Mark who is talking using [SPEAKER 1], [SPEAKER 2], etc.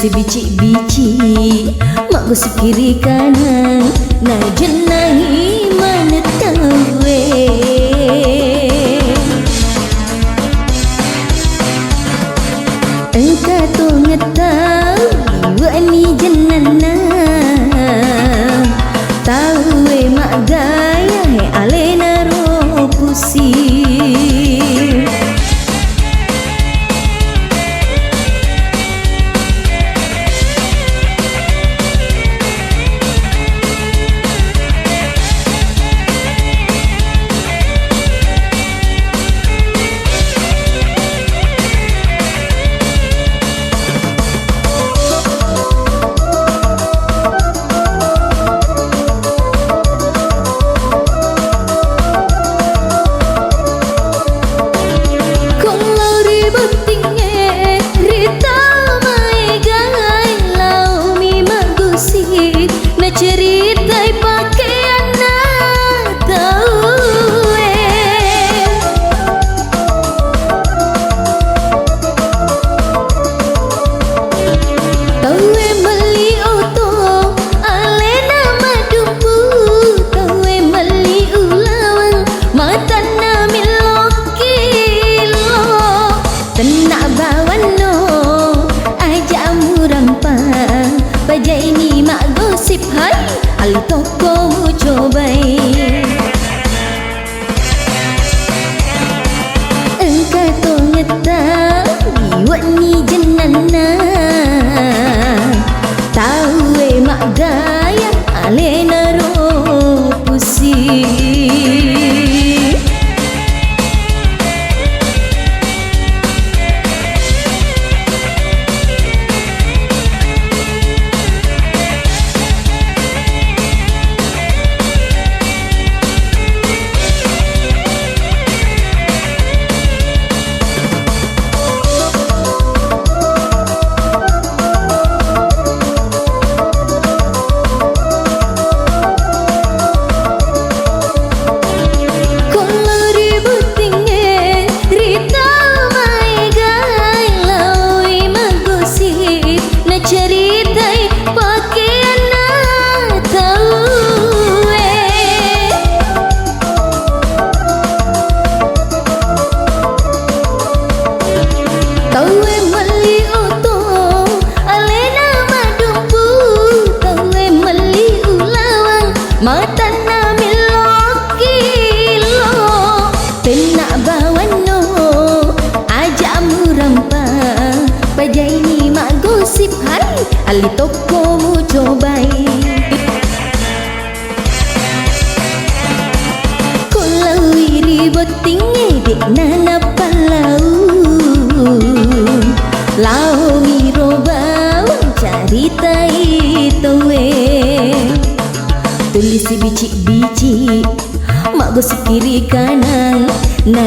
[SPEAKER 1] biji-biji mak gosip kiri kanan na jenangi mana tawe engka tu ngetau wani jenana tawe mak gaya he alena ro pusing ceritai pakaian nak tahu tahu beli auto alena madumbu tahu beli ulawang mata namil lokilo tenak bawano ajak murampang bajai ni mak gosip hai ali toko mu cobai engka to ngetahui wani jenana tahu mak gaya alena ro pusing ceritai pakaian nak tahu tahu meli auto alena madumbu tahu meli ulawang mata namil lokilo tenak bawano ajak murampang bajai ni mak gosip hai ali toko mu cobai kalau ribut tinggi dek nana palau lau miro bau cari tai towe tulis biji-biji mak gosip kiri kanan na